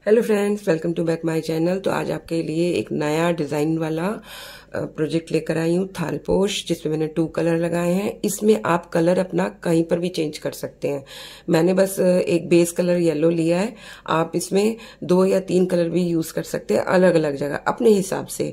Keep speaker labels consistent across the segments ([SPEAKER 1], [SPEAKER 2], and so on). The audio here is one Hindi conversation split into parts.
[SPEAKER 1] Hello friends, welcome to back my channel. तो आज आपके लिए एक नया डिजाइन वाला प्रोजेक्ट लेकर आई हूँ, थालपोश, जिसमें मैंने 2 कलर लगाए हैं। इसमें आप कलर अपना कहीं पर भी चेंज कर सकते हैं। मैंने बस एक बेस कलर येलो लिया है। आप इसमें 2 या 3 कलर भी यूज कर सकते हैं, अलग अलग जगह अपने हिसाब से।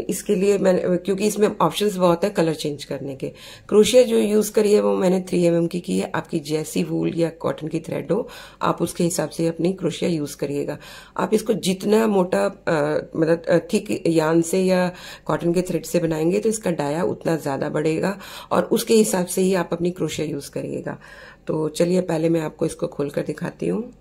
[SPEAKER 1] इसके लिए मैंने, क्योंकि इसमें ऑप्शंस बहुत है कलर चेंज करने के। क्रोशिया जो यूज करी है वो मैंने 3mm की है। आपकी जैसी वूल या कॉटन की थ्रेड हो, आप उसके हिसाब से अपनी क्रोशिया यूज करिएगा। आप इसको जितना मोटा मतलब थिक यान से या कॉटन के थ्रेड से बनाएंगे तो इसका डाया उतना ज्यादा बढ़ेगा, और उसके हिसाब से ही आप अपनी क्रोशिया यूज करिएगा। तो चलिए पहले मैं आपको इसको खोलकर दिखाती हूँ।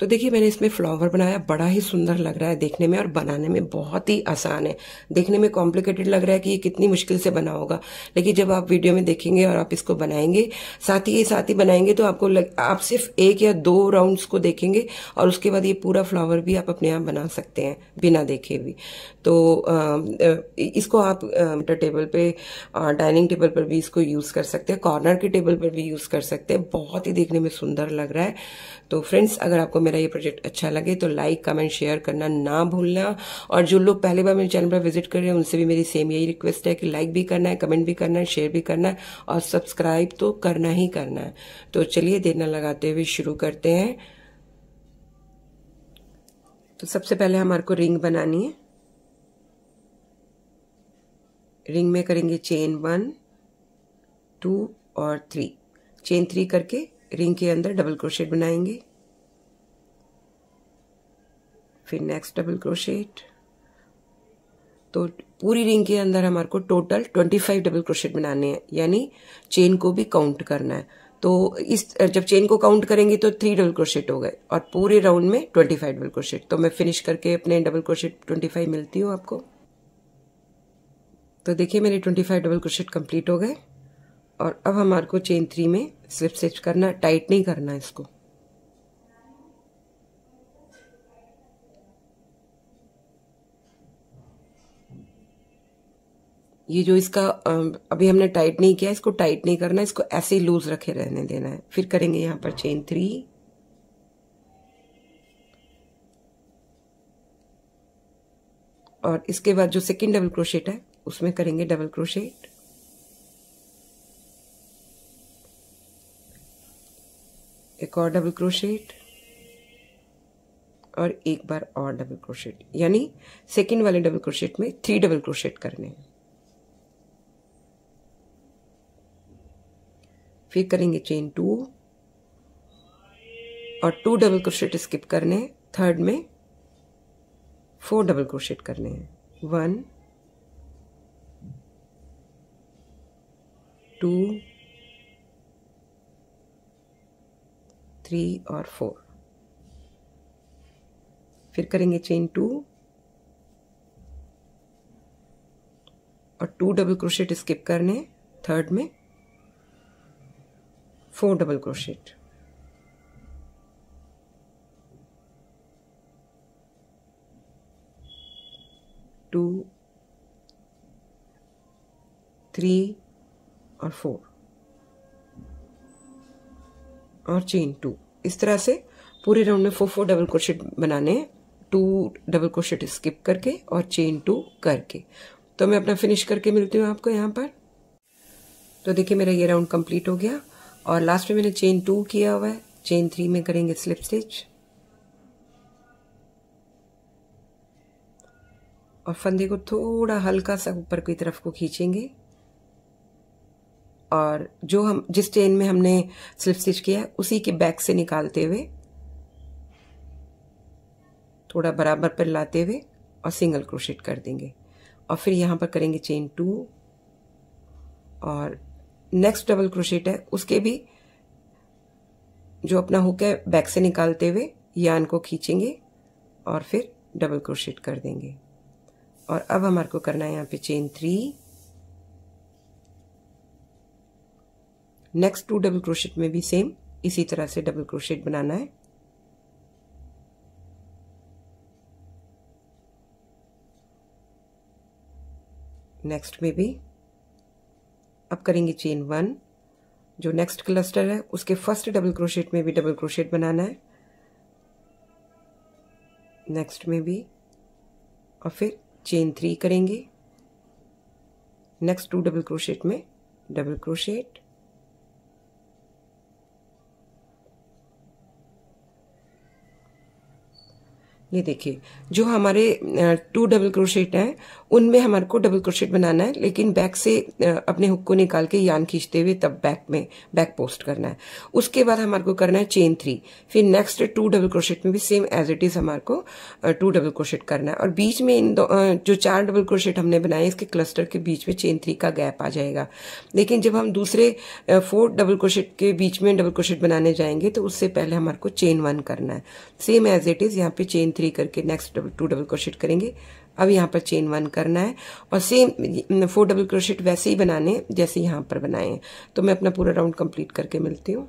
[SPEAKER 1] तो देखिए, मैंने इसमें फ्लावर बनाया, बड़ा ही सुंदर लग रहा है देखने में, और बनाने में बहुत ही आसान है। देखने में कॉम्प्लिकेटेड लग रहा है कि ये कितनी मुश्किल से बना होगा, लेकिन जब आप वीडियो में देखेंगे और आप इसको बनाएंगे, साथ ही बनाएंगे, तो आपको आप सिर्फ 1 या 2 राउंड्स को देखेंगे और उसके बाद ये पूरा फ्लावर भी आप अपने आप बना सकते हैं बिना देखे भी। तो इसको आप टेबल पे, डाइनिंग टेबल पर भी इसको यूज कर सकते हैं, कॉर्नर के टेबल पर भी यूज कर सकते हैं। बहुत ही देखने में सुंदर लग रहा है। तो फ्रेंड्स, अगर आपको मेरा ये प्रोजेक्ट अच्छा लगे तो लाइक, कमेंट, शेयर करना ना भूलना। और जो लोग पहली बार मेरे चैनल पर विजिट कर रहे हैं उनसे भी मेरी सेम यही रिक्वेस्ट है कि लाइक भी करना है, कमेंट भी करना है, शेयर भी करना है, और सब्सक्राइब तो करना ही करना है। तो चलिए देर न लगाते हुए शुरू करते हैं। तो सबसे पहले हमारे को रिंग बनानी है। रिंग में करेंगे चेन 1, 2 और 3। चेन 3 करके रिंग के अंदर डबल क्रोशेट बनाएंगे, फिर नेक्स्ट डबल क्रोशेट। तो पूरी रिंग के अंदर हमारे को टोटल 25 डबल क्रोशेट बनाने हैं, यानी चेन को भी काउंट करना है। तो जब चेन को काउंट करेंगे तो 3 डबल क्रोशेट हो गए, और पूरे राउंड में 25 डबल क्रोशेट। तो मैं फिनिश करके अपने डबल क्रोशेट 25 मिलती हूँ आपको। तो देखिए, मेरे 25 डबल क्रोशेट कंप्लीट हो गए, और अब हमारे को चेन 3 में स्लिप स्टिच करना, टाइट नहीं करना इसको। ये जो इसका अभी हमने टाइट नहीं किया, इसको टाइट नहीं करना, इसको ऐसे ही लूज रखे रहने देना है। फिर करेंगे यहां पर चेन 3, और इसके बाद जो सेकंड डबल क्रोशेट है उसमें करेंगे डबल क्रोशेट, एक और डबल क्रोशेट, और एक बार और डबल क्रोशेट, यानी सेकंड वाले डबल क्रोशेट में 3 डबल क्रोशेट करने हैं। फिर करेंगे चेन 2 और 2 डबल क्रोशेट स्किप करने हैं। थर्ड में 4 डबल क्रोशेट करने हैं। 1, 2, 3 और 4। फिर करेंगे चेन 2 और 2 डबल क्रोशेट स्किप करने हैं। थर्ड में 4 डबल क्रोशेट, 2, 3 और 4, और चेन 2। इस तरह से पूरे राउंड में 4 डबल क्रोशेट बनाने हैं, 2 डबल क्रोशेट स्किप करके और चेन 2 करके। तो मैं अपना फिनिश करके मिलती हूँ आपको यहाँ पर। तो देखिए, मेरा ये राउंड कंप्लीट हो गया, और लास्ट में मैंने चेन 2 किया हुआ है। चेन 3 में करेंगे स्लिप स्टिच, और फंदे को थोड़ा हल्का सा ऊपर की तरफ को खींचेंगे, और जो हम जिस चेन में हमने स्लिप स्टिच किया है उसी के बैक से निकालते हुए थोड़ा बराबर पर लाते हुए और सिंगल क्रोशेट कर देंगे। और फिर यहां पर करेंगे चेन 2, और नेक्स्ट डबल क्रोशेट है उसके भी जो अपना हुक है बैक से निकालते हुए यान को खींचेंगे और फिर डबल क्रोशेट कर देंगे। और अब हमारे को करना है यहाँ पे चेन 3, नेक्स्ट 2 डबल क्रोशेट में भी सेम इसी तरह से डबल क्रोशेट बनाना है। नेक्स्ट में भी अब करेंगे चेन 1 जो नेक्स्ट क्लस्टर है उसके फर्स्ट डबल क्रोशेट में भी डबल क्रोशेट बनाना है, नेक्स्ट में भी, और फिर चेन 3 करेंगे, नेक्स्ट 2 डबल क्रोशेट में डबल क्रोशेट, ये देखिए जो हमारे 2 डबल क्रोशेट हैं उनमें हमारे को डबल क्रोशेट बनाना है, लेकिन बैक से अपने हुक को निकाल के यान खींचते हुए तब बैक पोस्ट करना है। उसके बाद हमारे को करना है चेन 3, फिर नेक्स्ट 2 डबल क्रोशेट में भी सेम एज इट इज हमारे को 2 डबल क्रोशेट करना है, और बीच में इन जो 4 डबल क्रोशेट हमने बनाए इसके क्लस्टर के बीच में चेन 3 का गैप आ जाएगा। लेकिन जब हम दूसरे 4 डबल क्रोशेट के बीच में डबल क्रोशेट बनाने जाएंगे तो उससे पहले हमारे को चेन 1 करना है, सेम एज इट इज। यहाँ पे चेन 3 करके नेक्स्ट 2 डबल क्रोशेट करेंगे। अब यहाँ पर चेन 1 करना है और सेम 4 डबल क्रोशेट वैसे ही बनाने जैसे यहाँ पर बनाए हैं। तो मैं अपना पूरा राउंड कंप्लीट करके मिलती हूँ।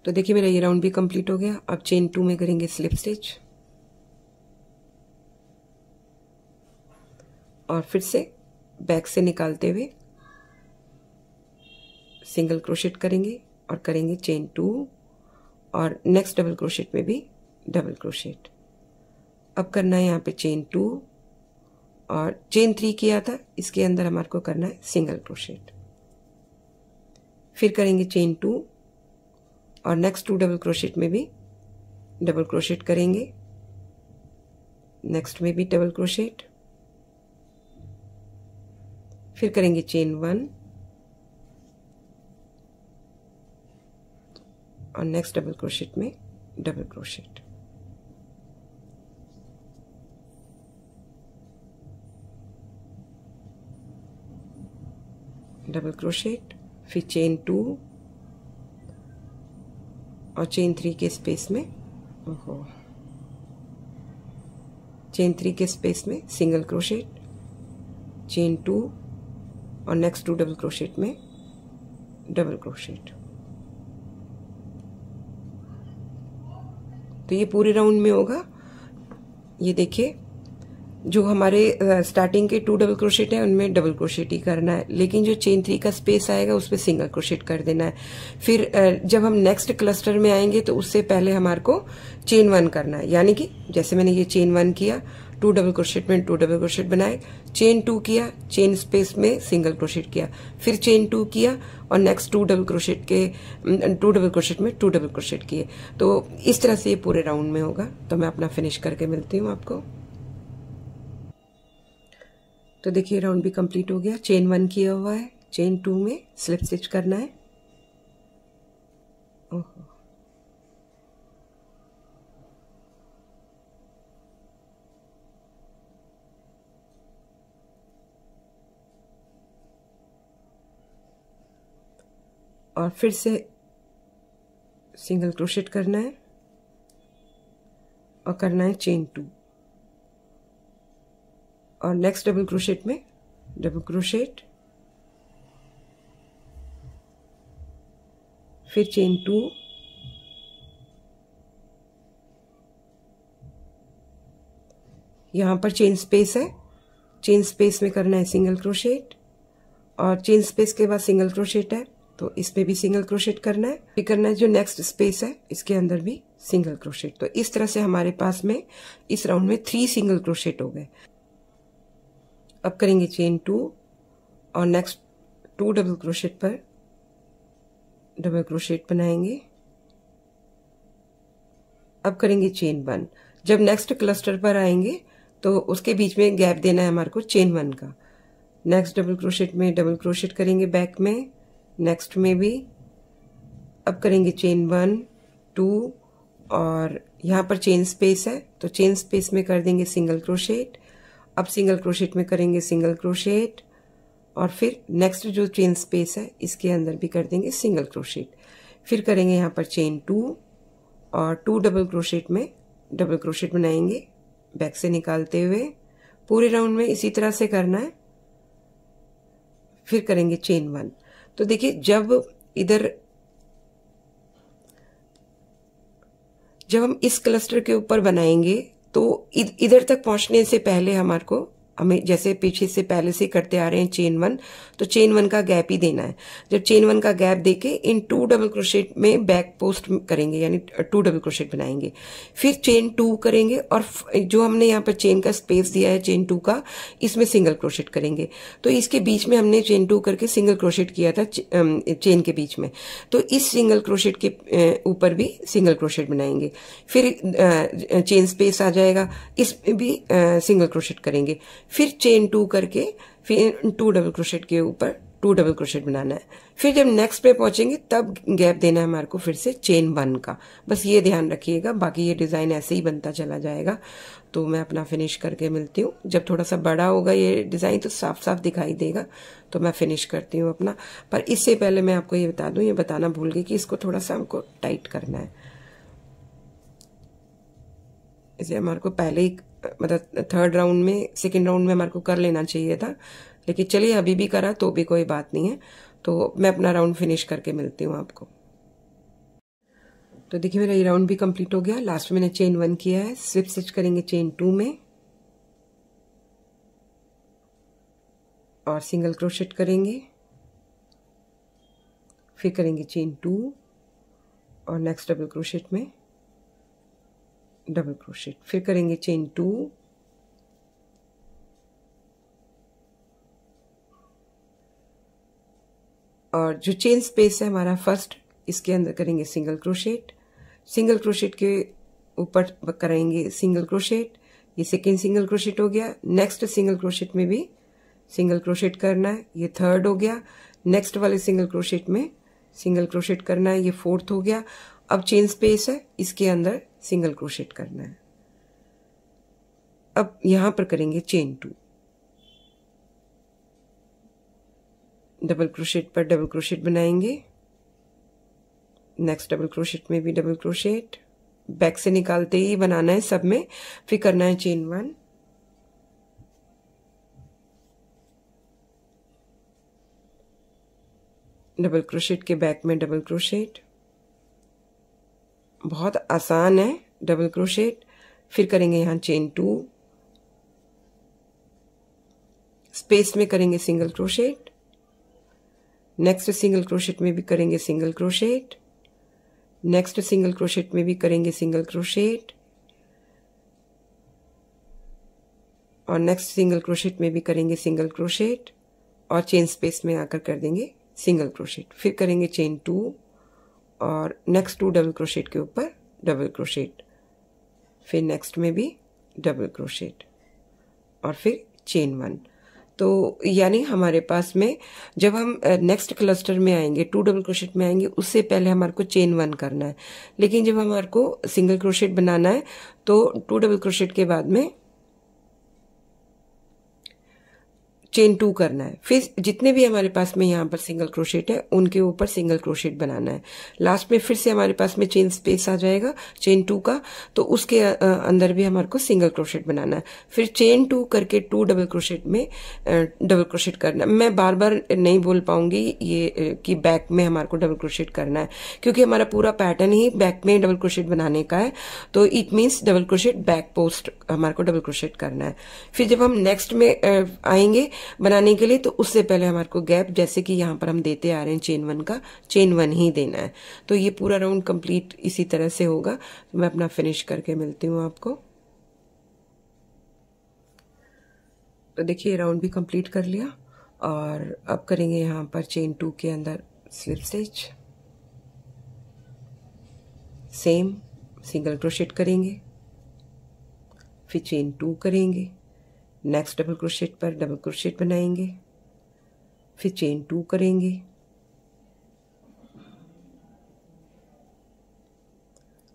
[SPEAKER 1] तो देखिए मेरा ये राउंड भी कंप्लीट हो गया। अब चेन 2 में करेंगे स्लिप स्टिच और फिर से बैक से निकालते हुए सिंगल क्रोशेट करेंगे और करेंगे चेन 2 और नेक्स्ट डबल क्रोशेट में भी डबल क्रोशेट। अब करना है यहाँ पे चेन 2 और चेन 3 किया था, इसके अंदर हमारे को करना है सिंगल क्रोशेट। फिर करेंगे चेन 2 और नेक्स्ट 2 डबल क्रोशेट में भी डबल क्रोशेट करेंगे, नेक्स्ट में भी डबल क्रोशेट, फिर करेंगे चेन 1 और नेक्स्ट डबल क्रोशेट में डबल क्रोशेट। डबल क्रोशेट, फिर चेन 2 और चेन 3 के स्पेस में चेन 3 के स्पेस में सिंगल क्रोशेट, चेन 2 और नेक्स्ट 2 डबल क्रोशेट में डबल क्रोशेट। तो ये पूरे राउंड में होगा। ये देखिए जो हमारे स्टार्टिंग के 2 डबल क्रोशेट है उनमें डबल क्रोशेट ही करना है, लेकिन जो चेन 3 का स्पेस आएगा उसमें सिंगल क्रोशेट कर देना है। फिर जब हम नेक्स्ट क्लस्टर में आएंगे तो उससे पहले हमारे को चेन 1 करना है, यानी कि जैसे मैंने ये चेन 1 किया, 2 डबल क्रोशेट में 2 डबल क्रोशेट बनाए, चेन 2 किया, चेन स्पेस में सिंगल क्रोशेट किया, फिर चेन 2 किया और नेक्स्ट 2 डबल क्रोशेट में 2 डबल क्रोशेट किए। तो इस तरह से ये पूरे राउंड में होगा। तो मैं अपना फिनिश करके मिलती हूँ आपको। तो देखिए राउंड भी कंप्लीट हो गया। चेन 1 किया हुआ है, चेन 2 में स्लिप स्टिच करना है। ओहो, और फिर से सिंगल क्रोशेट करना है और करना है चेन 2 और नेक्स्ट डबल क्रोशेट में डबल क्रोशेट, फिर चेन 2 यहां पर चेन स्पेस है, चेन स्पेस में करना है सिंगल क्रोशेट और चेन स्पेस के बाद सिंगल क्रोशेट है तो इसमें भी सिंगल क्रोशेट करना है। फिर करना है जो नेक्स्ट स्पेस है इसके अंदर भी सिंगल क्रोशेट। तो इस तरह से हमारे पास में इस राउंड में 3 सिंगल क्रोशेट हो गए। अब करेंगे चेन 2 और नेक्स्ट 2 डबल क्रोशेट पर डबल क्रोशेट बनाएंगे। अब करेंगे चेन 1। जब नेक्स्ट क्लस्टर पर आएंगे तो उसके बीच में गैप देना है हमारे को चेन 1 का। नेक्स्ट डबल क्रोशेट में डबल क्रोशेट करेंगे बैक में, नेक्स्ट में भी। अब करेंगे चेन 1 2 और यहाँ पर चेन स्पेस है तो चेन स्पेस में कर देंगे सिंगल क्रोशेट। अब सिंगल क्रोशेट में करेंगे सिंगल क्रोशेट और फिर नेक्स्ट जो चेन स्पेस है इसके अंदर भी कर देंगे सिंगल क्रोशेट। फिर करेंगे यहाँ पर चेन 2 और 2 डबल क्रोशेट में डबल क्रोशेट बनाएंगे बैक से निकालते हुए। पूरे राउंड में इसी तरह से करना है। फिर करेंगे चेन 1। तो देखिए जब हम इस क्लस्टर के ऊपर बनाएंगे तो इधर तक पहुंचने से पहले हमारे को हमें जैसे पीछे से पहले से करते आ रहे हैं चेन 1, तो चेन 1 का गैप ही देना है। जब चेन 1 का गैप देके इन 2 डबल क्रोशेट में बैक पोस्ट करेंगे, यानी 2 डबल क्रोशेट बनाएंगे। फिर चेन 2 करेंगे और जो हमने यहाँ पर चेन का स्पेस दिया है चेन 2 का, इसमें सिंगल क्रोशेट करेंगे। तो इसके बीच में हमने चेन 2 करके सिंगल क्रोशेट किया था चेन के बीच में, तो इस सिंगल क्रोशेट के ऊपर भी सिंगल क्रोशेट बनाएंगे। फिर चेन स्पेस आ जाएगा, इसमें भी सिंगल क्रोशेट करेंगे। फिर चेन 2 करके फिर 2 डबल क्रोशेट के ऊपर 2 डबल क्रोशेट बनाना है। फिर जब नेक्स्ट पे पहुंचेंगे तब गैप देना है हमारे को फिर से चेन 1 का। बस ये ध्यान रखिएगा, बाकी ये डिजाइन ऐसे ही बनता चला जाएगा। तो मैं अपना फिनिश करके मिलती हूँ। जब थोड़ा सा बड़ा होगा ये डिजाइन तो साफ साफ दिखाई देगा, तो मैं फिनिश करती हूँ अपना। पर इससे पहले मैं आपको ये बता दूं, ये बताना भूल गई कि इसको थोड़ा सा हमको टाइट करना है। इसे हमारे को पहले ही मतलब थर्ड राउंड में, सेकेंड राउंड में हमारे को कर लेना चाहिए था, लेकिन चलिए अभी भी करा तो भी कोई बात नहीं है। तो मैं अपना राउंड फिनिश करके मिलती हूँ आपको। तो देखिए मेरा ये राउंड भी कंप्लीट हो गया। लास्ट में मैंने चेन 1 किया है, स्लिप स्टिच करेंगे चेन 2 में और सिंगल क्रोशेट करेंगे। फिर करेंगे चेन 2 और नेक्स्ट डबल क्रोशेट में डबल क्रोशेट। फिर करेंगे चेन 2 और जो चेन स्पेस है हमारा फर्स्ट, इसके अंदर करेंगे सिंगल क्रोशेट। सिंगल क्रोशेट के ऊपर करेंगे सिंगल क्रोशेट। ये सेकेंड सिंगल क्रोशेट हो गया। नेक्स्ट सिंगल क्रोशेट में भी सिंगल क्रोशेट करना है, ये थर्ड हो गया। नेक्स्ट वाले सिंगल क्रोशेट में सिंगल क्रोशेट करना है, ये फोर्थ हो गया। अब चेन स्पेस है, इसके अंदर सिंगल क्रोशेट करना है। अब यहां पर करेंगे चेन 2, डबल क्रोशेट पर डबल क्रोशेट बनाएंगे। नेक्स्ट डबल क्रोशेट में भी डबल क्रोशेट, बैक से निकालते ही बनाना है सब में। फिर करना है चेन 1, डबल क्रोशेट के बैक में डबल क्रोशेट। बहुत आसान है डबल क्रोशेट। फिर करेंगे यहां चेन 2, स्पेस में करेंगे single crochet. Next single crochet में भी करेंगे single crochet. Next single crochet में भी करेंगे सिंगल क्रोशेट और नेक्स्ट सिंगल क्रोशेट में भी करेंगे सिंगल क्रोशेट और चेन स्पेस में आकर कर देंगे सिंगल क्रोशेट। फिर करेंगे चेन 2 और नेक्स्ट 2 डबल क्रोशेट के ऊपर डबल क्रोशेट। फिर नेक्स्ट में भी डबल क्रोशेट और फिर चेन 1। तो यानी हमारे पास में जब हम नेक्स्ट क्लस्टर में आएंगे, 2 डबल क्रोशेट में आएंगे, उससे पहले हमारे को चेन 1 करना है। लेकिन जब हमारे को सिंगल क्रोशेट बनाना है तो 2 डबल क्रोशेट के बाद में चेन 2 करना है। फिर जितने भी हमारे पास में यहाँ पर सिंगल क्रोशेट है उनके ऊपर सिंगल क्रोशेट बनाना है। लास्ट में फिर से हमारे पास में चेन स्पेस आ जाएगा चेन 2 का, तो उसके अंदर भी हमारे को सिंगल क्रोशेट बनाना है। फिर चेन 2 करके 2 डबल क्रोशेट में डबल क्रोशेट करना है। मैं बार बार नहीं बोल पाऊंगी ये कि बैक में हमारे को डबल क्रोशेट करना है, क्योंकि हमारा पूरा पैटर्न ही बैक में डबल क्रोशेट बनाने का है। तो it means double crochet back post हमारे को डबल क्रोशेट करना है। फिर जब हम नेक्स्ट में आएंगे बनाने के लिए, तो उससे पहले हमारे को गैप, जैसे कि यहाँ पर हम देते आ रहे हैं चेन 1 का, चेन 1 ही देना है। तो ये पूरा राउंड कंप्लीट इसी तरह से होगा। तो मैं अपना फिनिश करके मिलती हूँ आपको। तो देखिए राउंड भी कंप्लीट कर लिया और अब करेंगे यहाँ पर चेन 2 के अंदर slip stitch. Same single crochet करेंगे, फिर चेन 2 करेंगे, नेक्स्ट डबल क्रोशेट पर डबल क्रोशेट बनाएंगे, फिर चेन 2 करेंगे,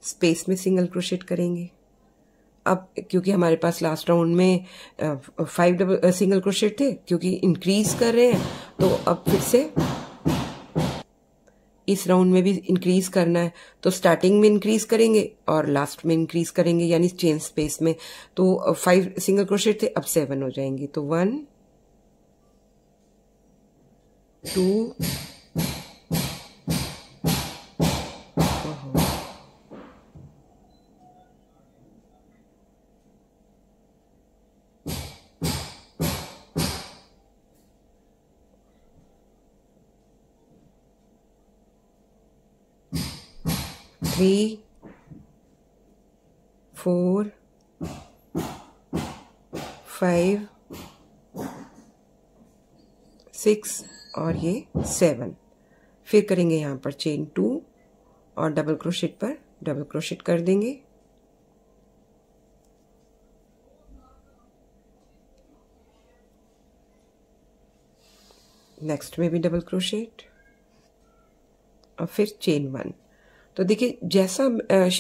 [SPEAKER 1] स्पेस में सिंगल क्रोशेट करेंगे। अब क्योंकि हमारे पास लास्ट राउंड में 5 डबल सिंगल क्रोशेट थे, क्योंकि इंक्रीज कर रहे हैं तो अब फिर से इस राउंड में भी इंक्रीज करना है। तो स्टार्टिंग में इंक्रीज करेंगे और लास्ट में इंक्रीज करेंगे, यानी चेन स्पेस में। तो 5 सिंगल क्रोशेट थे, अब 7 हो जाएंगे। तो 1 2 3 3 4 5 6 और ये 7। फिर करेंगे यहाँ पर चेन 2 और डबल क्रोशेट पर डबल क्रोशेट कर देंगे। नेक्स्ट में भी डबल क्रोशेट और फिर चेन 1। तो देखिए जैसा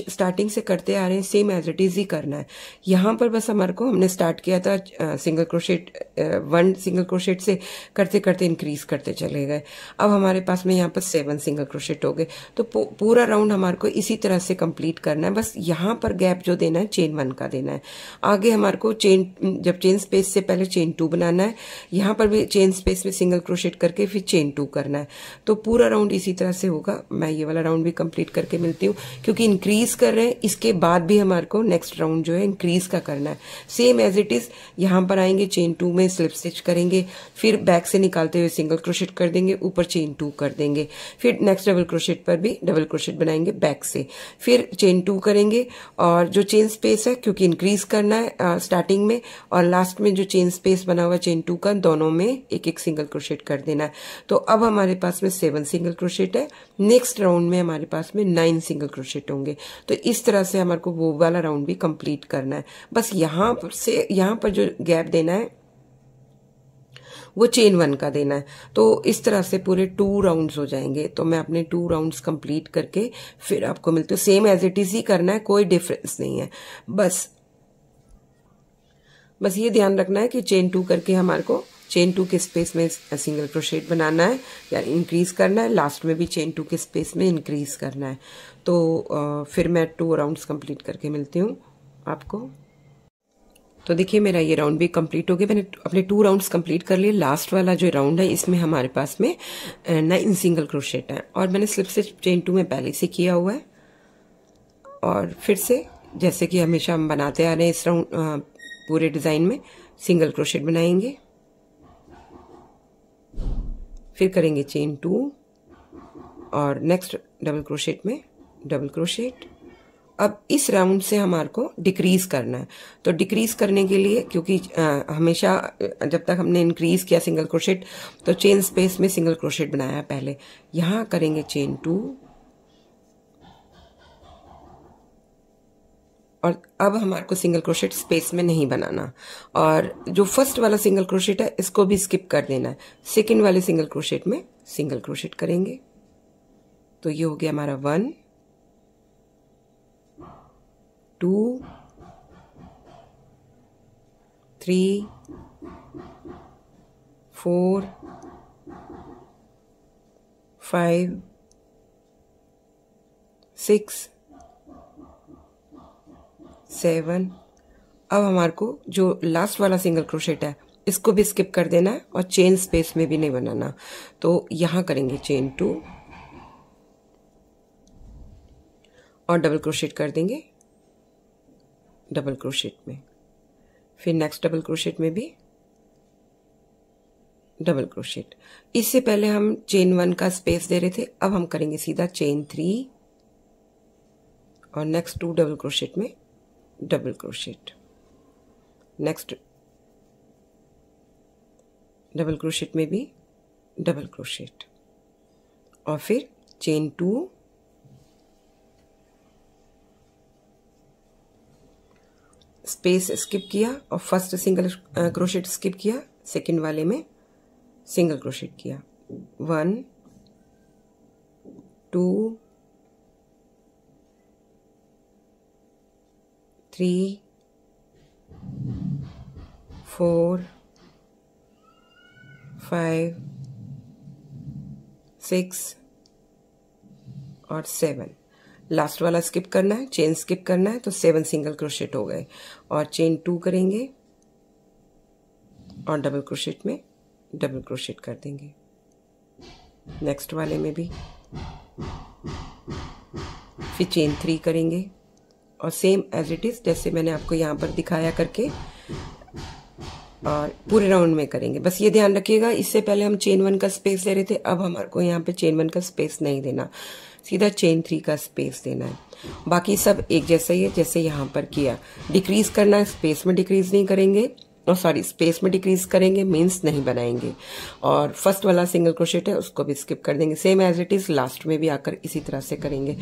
[SPEAKER 1] स्टार्टिंग से करते आ रहे हैं सेम एज इट इज ही करना है। यहाँ पर बस हमारे को हमने स्टार्ट किया था सिंगल क्रोशेट 1 सिंगल क्रोशेट से, करते करते इंक्रीज करते चले गए। अब हमारे पास में यहाँ पर 7 सिंगल क्रोशेट हो गए। तो पूरा राउंड हमारे को इसी तरह से कंप्लीट करना है। बस यहाँ पर गैप जो देना है चेन 1 का देना है। आगे हमारे को जब चेन स्पेस से पहले चेन 2 बनाना है, यहाँ पर भी चेन स्पेस में सिंगल क्रोशेट करके फिर चेन 2 करना है। तो पूरा राउंड इसी तरह से होगा। मैं ये वाला राउंड भी कंप्लीट करके मिलती हूँ, क्योंकि इंक्रीज कर रहे हैं इसके बाद भी हमारे को नेक्स्ट राउंड जो है इंक्रीज का करना है। सेम एज इट इज यहाँ पर आएंगे, चेन 2 में स्लिप स्टिच करेंगे, फिर बैक से निकालते हुए सिंगल क्रोशेट कर देंगे, ऊपर चेन 2 कर देंगे, फिर नेक्स्ट डबल क्रोशेट पर भी डबल क्रोशेट बनाएंगे बैक से, फिर चेन 2 करेंगे। और जो चेन स्पेस है क्योंकि इंक्रीज करना है स्टार्टिंग में और लास्ट में जो चेन स्पेस बना हुआ चेन 2 का, दोनों में एक एक सिंगल क्रोशेट कर देना है। तो अब हमारे पास में 7 सिंगल क्रोशेट है। नेक्स्ट राउंड में हमारे पास में 9 सिंगल क्रोशेट होंगे। तो इस तरह से हमारे को वो वाला राउंड भी कंप्लीट करना है। बस यहाँ पर जो गैप देना है वो चेन 1 का देना है। तो इस तरह से पूरे 2 राउंड्स हो जाएंगे। तो मैं अपने 2 राउंड्स कंप्लीट करके फिर आपको मिलती हूँ। सेम एज इट इज ही करना है, कोई डिफरेंस नहीं है। बस ये ध्यान रखना है कि चेन 2 करके हमारे को चेन 2 के स्पेस में सिंगल क्रोशेट बनाना है या इंक्रीज करना है, लास्ट में भी चेन 2 के स्पेस में इंक्रीज करना है। तो फिर मैं 2 राउंड्स कंप्लीट करके मिलती हूँ आपको। तो देखिए मेरा ये राउंड भी कंप्लीट हो गया। मैंने अपने 2 राउंड्स कंप्लीट कर लिए। लास्ट वाला जो राउंड है इसमें हमारे पास में 9 सिंगल क्रोशेट है और मैंने स्लिप स्टिच चेन 2 में पहले से किया हुआ है। और फिर से जैसे कि हमेशा हम बनाते आ रहे हैं, इस राउंड पूरे डिजाइन में सिंगल क्रोशेट बनाएंगे, फिर करेंगे चेन 2 और नेक्स्ट डबल क्रोशेट में डबल क्रोशेट। अब इस राउंड से हमारे को डिक्रीज करना है। तो डिक्रीज करने के लिए, क्योंकि हमेशा जब तक हमने इंक्रीज किया सिंगल क्रोशेट तो चेन स्पेस में सिंगल क्रोशेट बनाया पहले, यहां करेंगे चेन 2 और अब हमारे को सिंगल क्रोशेट स्पेस में नहीं बनाना। और जो फर्स्ट वाला सिंगल क्रोशेट है इसको भी स्किप कर देना है। सेकंड वाले सिंगल क्रोशेट में सिंगल क्रोशेट करेंगे। तो ये हो गया हमारा 1 2 3 4 5 6 7। अब हमारे को जो लास्ट वाला सिंगल क्रोशेट है इसको भी स्किप कर देना है और चेन स्पेस में भी नहीं बनाना। तो यहां करेंगे चेन 2 और डबल क्रोशेट कर देंगे डबल क्रोशेट में, फिर नेक्स्ट डबल क्रोशेट में भी डबल क्रोशेट। इससे पहले हम चेन 1 का स्पेस दे रहे थे, अब हम करेंगे सीधा चेन 3 और नेक्स्ट 2 डबल क्रोशेट में double crochet, next double crochet में भी डबल क्रोशेट और फिर चेन 2 स्पेस स्किप किया और फर्स्ट सिंगल क्रोशेट स्किप किया, सेकंड वाले में सिंगल क्रोशेट किया। 1 2 3 4 5 6 और 7। लास्ट वाला स्किप करना है, चेन स्किप करना है, तो 7 सिंगल क्रोशेट हो गए और चेन 2 करेंगे और डबल क्रोशेट में डबल क्रोशेट कर देंगे। नेक्स्ट वाले में भी फिर चेन 3 करेंगे और सेम एज इट इज जैसे मैंने आपको यहाँ पर दिखाया करके और पूरे राउंड में करेंगे। बस ये ध्यान रखिएगा, इससे पहले हम चेन 1 का स्पेस ले रहे थे, अब हमारे को यहाँ पे चेन 1 का स्पेस नहीं देना, सीधा चेन 3 का स्पेस देना है। बाकी सब एक जैसा ही है जैसे यहाँ पर किया। डिक्रीज करना है, स्पेस में डिक्रीज नहीं करेंगे, और सॉरी स्पेस में डिक्रीज करेंगे मीन्स नहीं बनाएंगे। और फर्स्ट वाला सिंगल क्रोशेट है उसको भी स्किप कर देंगे, same as it is last में भी आकर इसी तरह से करेंगे।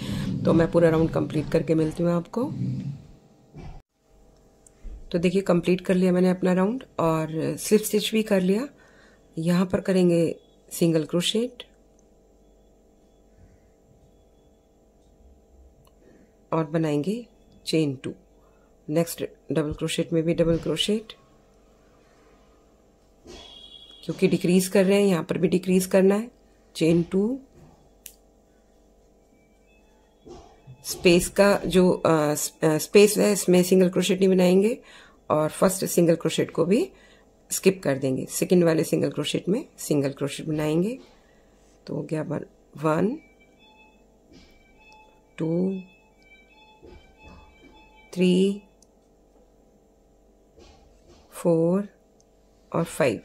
[SPEAKER 1] तो मैं पूरा राउंड कंप्लीट करके मिलती हूँ आपको। तो देखिए कंप्लीट कर लिया मैंने अपना राउंड और स्लिप स्टिच भी कर लिया। यहाँ पर करेंगे सिंगल क्रोशेट और बनाएंगे चेन 2। नेक्स्ट डबल क्रोशेट में भी डबल क्रोशेट, क्योंकि डिक्रीज कर रहे हैं यहाँ पर भी डिक्रीज करना है। चेन 2, स्पेस का जो स्पेस है इसमें सिंगल क्रोशेट नहीं बनाएंगे और फर्स्ट सिंगल क्रोशेट को भी स्किप कर देंगे। सेकंड वाले सिंगल क्रोशेट में सिंगल क्रोशेट बनाएंगे। तो हो गया 1 2 3 4 और 5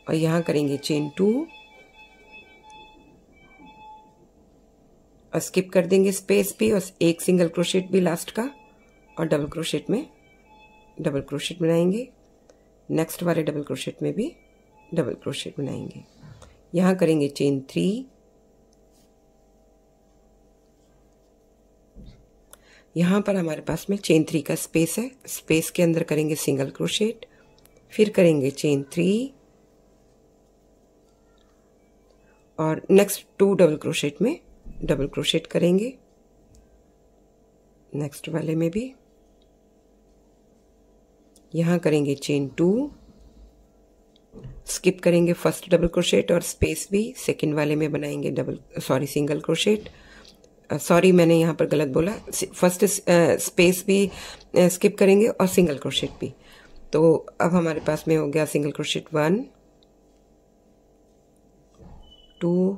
[SPEAKER 1] और यहाँ करेंगे चेन 2 और स्किप कर देंगे स्पेस भी और एक सिंगल क्रोशेट भी लास्ट का, और डबल क्रोशेट में डबल क्रोशेट बनाएंगे। नेक्स्ट वाले डबल क्रोशेट में भी डबल क्रोशेट बनाएंगे। यहाँ करेंगे चेन 3, यहाँ पर हमारे पास में चेन 3 का स्पेस है, स्पेस के अंदर करेंगे सिंगल क्रोशेट, फिर करेंगे चेन 3 और नेक्स्ट 2 डबल क्रोशेट में डबल क्रोशेट करेंगे। नेक्स्ट वाले में भी यहाँ करेंगे चेन 2, स्किप करेंगे फर्स्ट डबल क्रोशेट और स्पेस भी, सेकंड वाले में बनाएंगे सिंगल क्रोशेट। सॉरी मैंने यहाँ पर गलत बोला, फर्स्ट स्पेस भी स्किप करेंगे और सिंगल क्रोशेट भी। तो अब हमारे पास में हो गया सिंगल क्रोशेट 1 2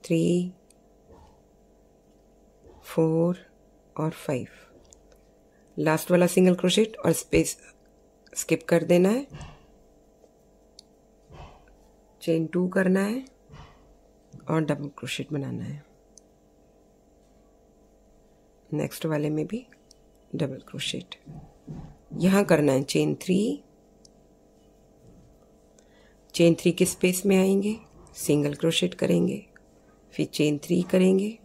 [SPEAKER 1] 3 4 और 5। लास्ट वाला सिंगल क्रोशेट और स्पेस स्किप कर देना है, चेन 2 करना है और डबल क्रोशेट बनाना है। नेक्स्ट वाले में भी डबल क्रोशेट, यहाँ करना है चेन 3, चेन 3 के स्पेस में आएंगे, सिंगल क्रोशेट करेंगे, फिर चेन 3 करेंगे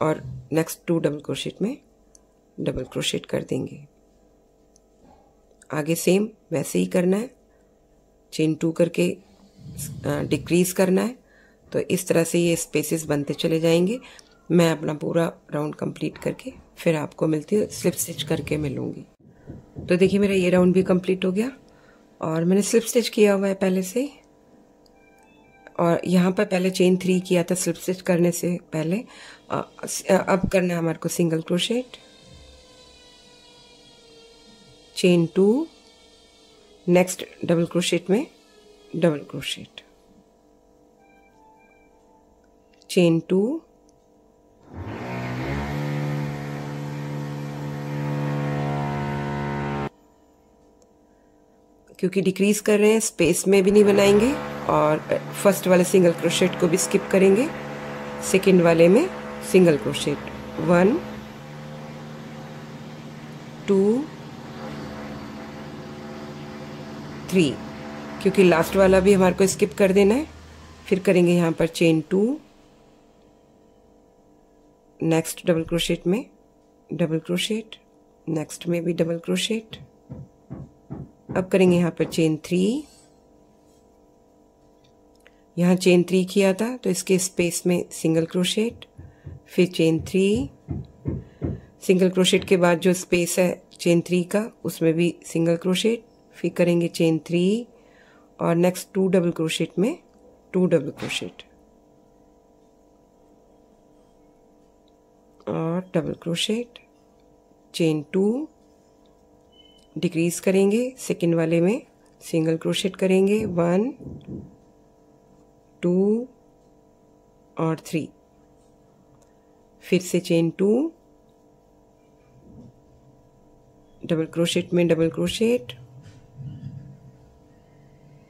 [SPEAKER 1] और नेक्स्ट 2 डबल क्रोशेट में डबल क्रोशेट कर देंगे। आगे सेम वैसे ही करना है, चेन 2 करके डिक्रीज करना है। तो इस तरह से ये स्पेसेस बनते चले जाएंगे। मैं अपना पूरा राउंड कंप्लीट करके फिर आपको मिलती हूँ, स्लिप स्टिच करके मिलूंगी। तो देखिए मेरा ये राउंड भी कंप्लीट हो गया और मैंने स्लिप स्टिच किया हुआ है पहले से, और यहाँ पर पहले चेन 3 किया था स्लिप स्टिच करने से पहले। अब करना है हमारे को single crochet, chain 2, next double crochet में डबल क्रोशेट, चेन 2, क्योंकि डिक्रीज कर रहे हैं स्पेस में भी नहीं बनाएंगे और फर्स्ट वाले सिंगल क्रोशेट को भी स्किप करेंगे। सेकंड वाले में सिंगल क्रोशेट 1 2 3, क्योंकि लास्ट वाला भी हमारे को स्किप कर देना है। फिर करेंगे यहाँ पर चेन 2, नेक्स्ट डबल क्रोशेट में डबल क्रोशेट, नेक्स्ट में भी डबल क्रोशेट। अब करेंगे यहाँ पर चेन 3, यहाँ चेन 3 किया था तो इसके स्पेस में सिंगल क्रोशेट, फिर चेन 3, सिंगल क्रोशेट के बाद जो स्पेस है चेन 3 का उसमें भी सिंगल क्रोशेट, फिर करेंगे चेन 3 और नेक्स्ट 2 डबल क्रोशेट में 2 डबल क्रोशेट और डबल क्रोशेट, चेन 2, डिक्रीज करेंगे, सेकंड वाले में सिंगल क्रोशेट करेंगे 1 2 और 3, फिर से चेन 2, डबल क्रोशेट में डबल क्रोशेट,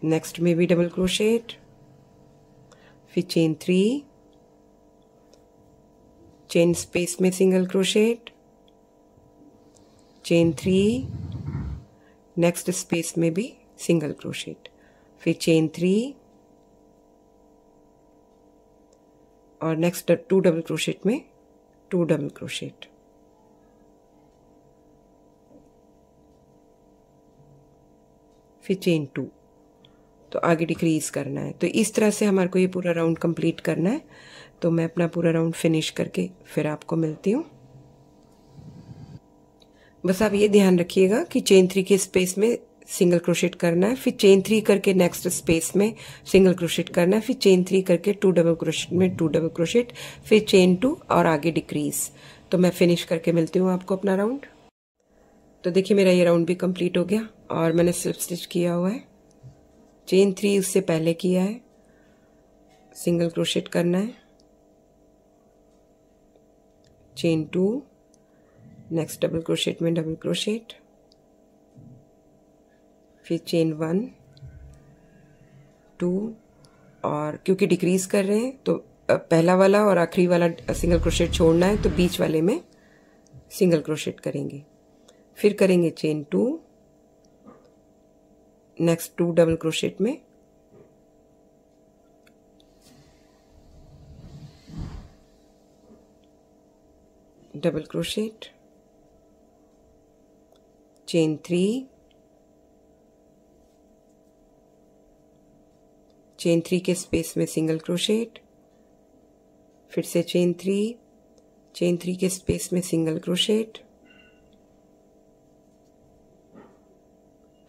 [SPEAKER 1] नेक्स्ट में भी डबल क्रोशेट, फिर चेन 3, चेन स्पेस में single crochet, chain 3, next space में भी सिंगल क्रोशेट, फिर चेन 3 और नेक्स्ट 2 डबल क्रोशेट में 2 डबल क्रोशेट, फिर चेन 2। तो आगे डिक्रीज करना है। तो इस तरह से हमारे को ये पूरा राउंड कंप्लीट करना है। तो मैं अपना पूरा राउंड फिनिश करके फिर आपको मिलती हूँ। बस आप ये ध्यान रखिएगा कि चेन 3 के स्पेस में सिंगल क्रोशेट करना है, फिर चेन 3 करके नेक्स्ट स्पेस में सिंगल क्रोशेट करना है, फिर चेन 3 करके 2 डबल क्रोशेट में 2 डबल क्रोशेट, फिर चेन 2 और आगे डिक्रीज। तो मैं फिनिश करके मिलती हूँ आपको अपना राउंड। तो देखिए मेरा ये राउंड भी कंप्लीट हो गया और मैंने स्लिप स्टिच किया हुआ है। चेन 3 उससे पहले किया है, सिंगल क्रोशेट करना है, चेन 2, नेक्स्ट डबल क्रोशेट में डबल क्रोशेट, फिर चेन 1 2 और क्योंकि डिक्रीज कर रहे हैं तो पहला वाला और आखिरी वाला सिंगल क्रोशेट छोड़ना है, तो बीच वाले में सिंगल क्रोशेट करेंगे, फिर करेंगे चेन 2, नेक्स्ट 2 डबल क्रोशेट में डबल क्रोशेट, चेन 3, चेन 3 के स्पेस में सिंगल क्रोशेट, फिर से चेन 3, चेन 3 के स्पेस में सिंगल क्रोशेट,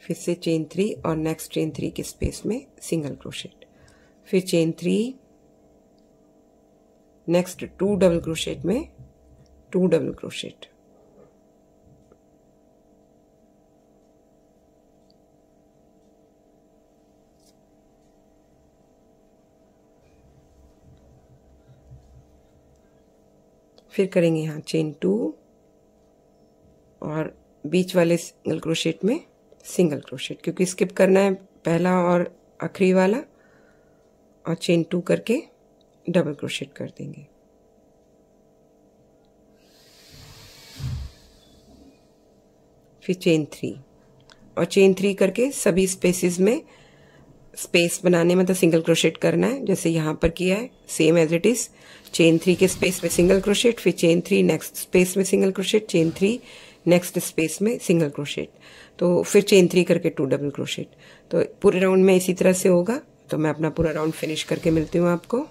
[SPEAKER 1] फिर से चेन 3 और नेक्स्ट चेन 3 के स्पेस में सिंगल क्रोशेट, फिर चेन 3, नेक्स्ट 2 डबल क्रोशेट में 2 डबल क्रोशेट, फिर करेंगे यहाँ चेन 2 और बीच वाले सिंगल क्रोशेट में सिंगल क्रोशेट, क्योंकि स्किप करना है पहला और आखिरी वाला, और चेन 2 करके डबल क्रोशेट कर देंगे। फिर चेन 3 और चेन 3 करके सभी स्पेसेस में स्पेस बनाने मतलब सिंगल क्रोशेट करना है, जैसे यहाँ पर किया है same as it is. Chain 3 के स्पेस में सिंगल क्रोशेट, फिर चेन 3 नेक्स्ट स्पेस में single crochet, chain 3 next space में सिंगल क्रोशेट, तो फिर चेन 3 करके 2 डबल क्रोशेट। तो पूरे राउंड में इसी तरह से होगा। तो मैं अपना पूरा राउंड फिनिश करके मिलती हूँ आपको।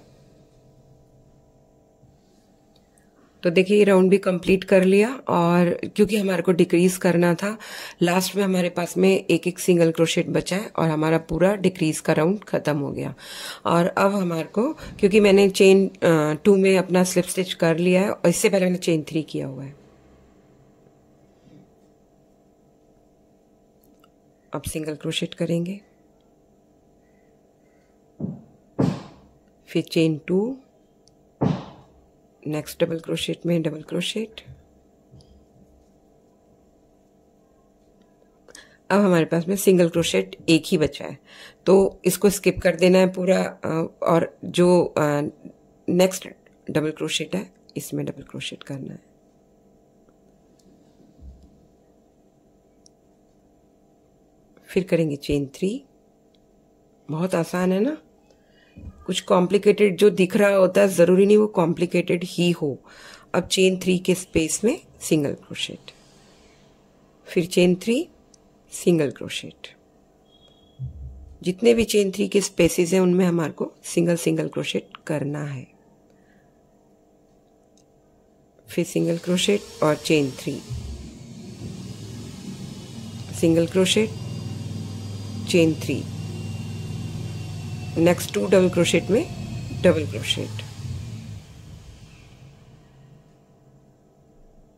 [SPEAKER 1] तो देखिए ये राउंड भी कंप्लीट कर लिया, और क्योंकि हमारे को डिक्रीज करना था, लास्ट में हमारे पास में एक एक सिंगल क्रोशेट बचा है और हमारा पूरा डिक्रीज का राउंड खत्म हो गया। और अब हमारे को, क्योंकि मैंने चेन 2 में अपना स्लिप स्टिच कर लिया है और इससे पहले मैंने चेन 3 किया हुआ है, अब सिंगल क्रोशेट करेंगे, फिर चेन 2, नेक्स्ट डबल क्रोशेट में डबल क्रोशेट। अब हमारे पास में सिंगल क्रोशेट एक ही बचा है, तो इसको स्किप कर देना है पूरा, और जो नेक्स्ट डबल क्रोशेट है इसमें डबल क्रोशेट करना है। फिर करेंगे चेन 3। बहुत आसान है ना, कुछ कॉम्प्लिकेटेड जो दिख रहा होता है जरूरी नहीं वो कॉम्प्लिकेटेड ही हो। अब चेन 3 के स्पेस में सिंगल क्रोशेट, फिर चेन 3 सिंगल क्रोशेट। जितने भी चेन 3 के स्पेसेस हैं उनमें हमारे को सिंगल सिंगल क्रोशेट करना है, फिर सिंगल क्रोशेट और chain 3, single crochet, chain 3, next 2 double crochet में डबल क्रोशेट।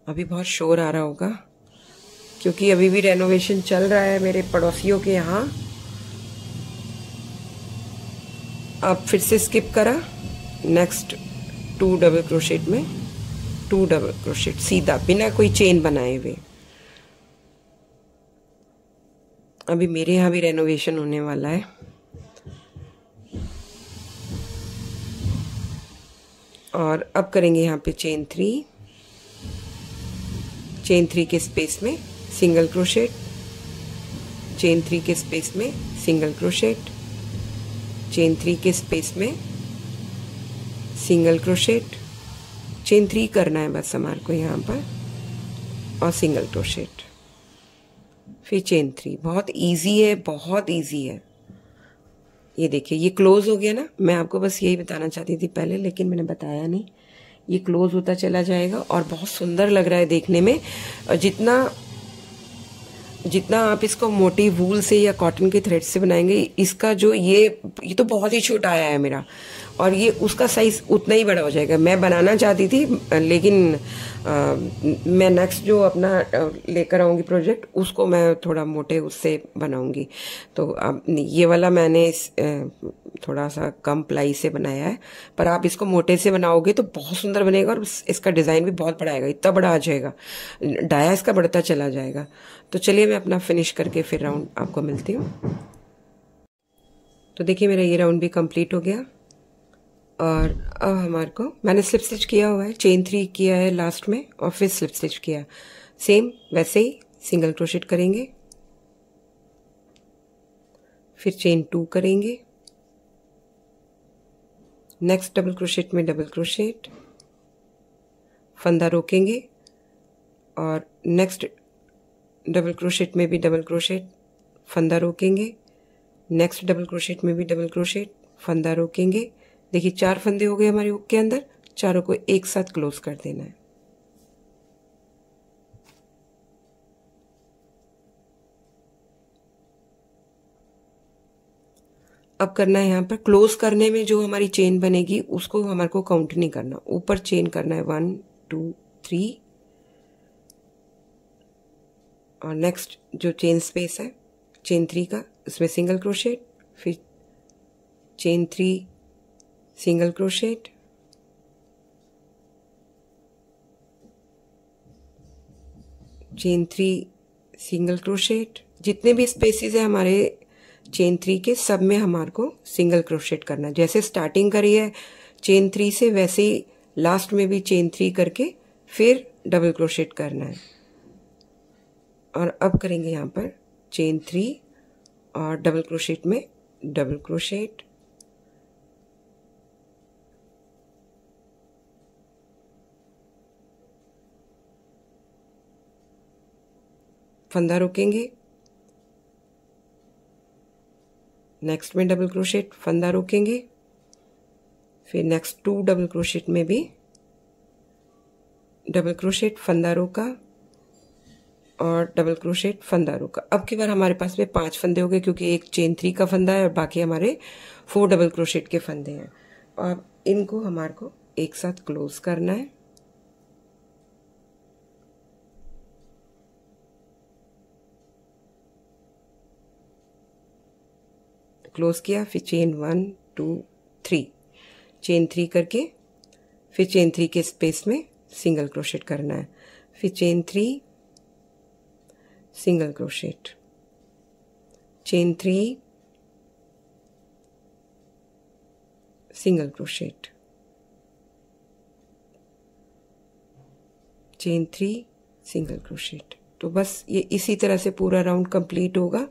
[SPEAKER 1] अभी बहुत शोर आ रहा होगा क्योंकि अभी भी रेनोवेशन चल रहा है मेरे पड़ोसियों के यहाँ। अब फिर से स्किप करा, नेक्स्ट 2 डबल क्रोशेट में 2 डबल क्रोशेट सीधा बिना कोई चेन बनाए हुए, अभी मेरे यहाँ भी रेनोवेशन होने वाला है। और अब करेंगे यहाँ पे चेन 3 के स्पेस में सिंगल क्रोशेट, चेन 3 के स्पेस में सिंगल क्रोशेट, चेन 3 के स्पेस में सिंगल क्रोशेट, चेन 3 करना है बस हमारे को यहाँ पर, और सिंगल क्रोशेट, फिर चेन 3। बहुत इजी है, बहुत इजी है। ये देखिए ये क्लोज हो गया ना, मैं आपको बस यही बताना चाहती थी पहले, लेकिन मैंने बताया नहीं। ये क्लोज होता चला जाएगा और बहुत सुंदर लग रहा है देखने में। जितना आप इसको मोटी वूल से या कॉटन के थ्रेड से बनाएंगे, इसका जो ये तो बहुत ही छोटा आया है मेरा, और ये उसका साइज उतना ही बड़ा हो जाएगा। मैं बनाना चाहती थी, लेकिन मैं नेक्स्ट जो अपना लेकर आऊँगी प्रोजेक्ट, उसको मैं थोड़ा मोटे उससे बनाऊँगी। तो अब ये वाला मैंने थोड़ा सा कम प्लाई से बनाया है, पर आप इसको मोटे से बनाओगे तो बहुत सुंदर बनेगा, और इसका डिज़ाइन भी बहुत बड़ा आएगा, इतना बड़ा आ जाएगा, डाया इसका बढ़ता चला जाएगा। तो चलिए मैं अपना फिनिश करके फिर राउंड आपको मिलती हूँ। तो देखिए मेरा ये राउंड भी कंप्लीट हो गया, और अब हमारे को मैंने स्लिप स्टिच किया हुआ है, चेन 3 किया है लास्ट में, और फिर स्लिप स्टिच किया। सेम वैसे ही सिंगल क्रोशेट करेंगे, फिर चेन 2 करेंगे, नेक्स्ट डबल क्रोशेट में डबल क्रोशेट, फंदा रोकेंगे, और नेक्स्ट डबल क्रोशेट में भी डबल क्रोशेट, फंदा रोकेंगे, नेक्स्ट डबल क्रोशेट में भी डबल क्रोशेट, फंदा रोकेंगे। देखिए 4 फंदे हो गए हमारे हुक के अंदर, चारों को एक साथ क्लोज कर देना है। अब करना है यहाँ पर क्लोज करने में जो हमारी चेन बनेगी उसको हमारे को काउंट नहीं करना, ऊपर चेन करना है 1 2 3, और नेक्स्ट जो चेन स्पेस है चेन 3 का, उसमें सिंगल क्रोशेट, फिर chain 3 single crochet, chain 3 single crochet. जितने भी स्पेसेस है हमारे चेन 3 के, सब में हमारे को सिंगल क्रोशेट करना है। जैसे स्टार्टिंग करी है चेन 3 से, वैसे ही लास्ट में भी चेन 3 करके फिर डबल क्रोशेट करना है। और अब करेंगे यहाँ पर चेन 3 और डबल क्रोशेट में डबल क्रोशेट, फंदा रोकेंगे, नेक्स्ट में डबल क्रोशेट, फंदा रोकेंगे, फिर नेक्स्ट 2 डबल क्रोशेट में भी डबल क्रोशेट, फंदा रोका, और डबल क्रोशेट, फंदा रोका। अब की बार हमारे पास में 5 फंदे हो गए, क्योंकि एक चेन 3 का फंदा है और बाकी हमारे 4 डबल क्रोशेट के फंदे हैं। और इनको हमारे को एक साथ क्लोज करना है। क्लोज किया, फिर चेन 1 2 3, चेन 3 करके फिर चेन 3 के स्पेस में सिंगल क्रोशेट करना है, फिर chain 3 single crochet, chain 3 single crochet, chain 3 single crochet. तो बस ये इसी तरह से पूरा राउंड कंप्लीट होगा।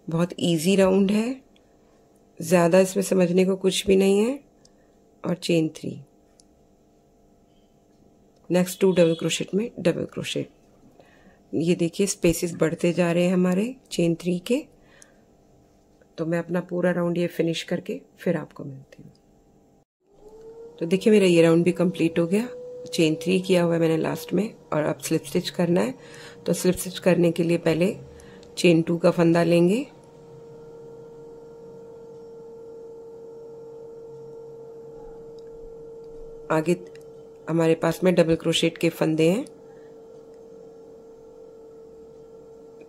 [SPEAKER 1] बहुत इजी राउंड है, ज़्यादा इसमें समझने को कुछ भी नहीं है। और चेन 3, नेक्स्ट 2 डबल क्रोशेट में डबल क्रोशेट। ये देखिए स्पेसेस बढ़ते जा रहे हैं हमारे चेन 3 के। तो मैं अपना पूरा राउंड ये फिनिश करके फिर आपको मिलती हूँ। तो देखिए मेरा ये राउंड भी कंप्लीट हो गया। चेन 3 किया हुआ है मैंने लास्ट में, और अब स्लिप स्टिच करना है। तो स्लिप स्टिच करने के लिए पहले चेन 2 का फंदा लेंगे, आगे हमारे पास में डबल क्रोशेट के फंदे हैं।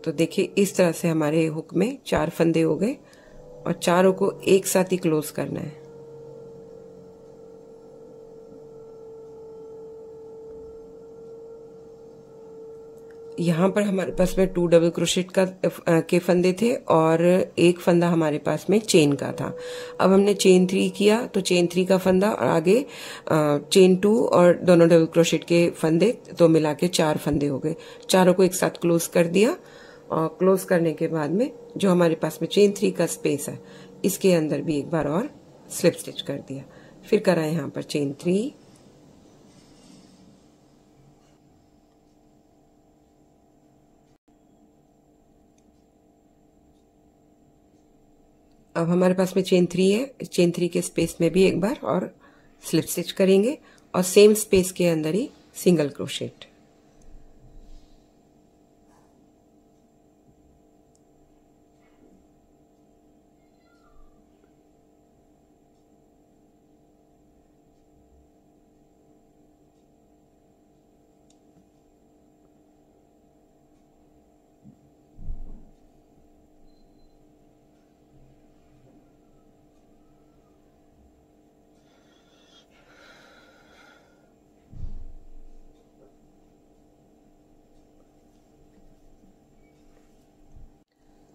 [SPEAKER 1] तो देखिए इस तरह से हमारे हुक में 4 फंदे हो गए, और चारों को एक साथ ही क्लोज करना है। यहाँ पर हमारे पास में 2 डबल क्रोशेट का के फंदे थे और एक फंदा हमारे पास में चेन का था। अब हमने चेन 3 किया तो चेन 3 का फंदा और आगे चेन 2 और दोनों डबल क्रोशेट के फंदे, तो मिला के 4 फंदे हो गए। चारों को एक साथ क्लोज कर दिया और क्लोज करने के बाद में जो हमारे पास में चेन 3 का स्पेस है इसके अंदर भी एक बार और स्लिप स्टिच कर दिया। फिर करा यहाँ पर चेन 3, अब हमारे पास में चेन 3 है, चेन 3 के स्पेस में भी एक बार और स्लिप स्टिच करेंगे और सेम स्पेस के अंदर ही सिंगल क्रोशेट।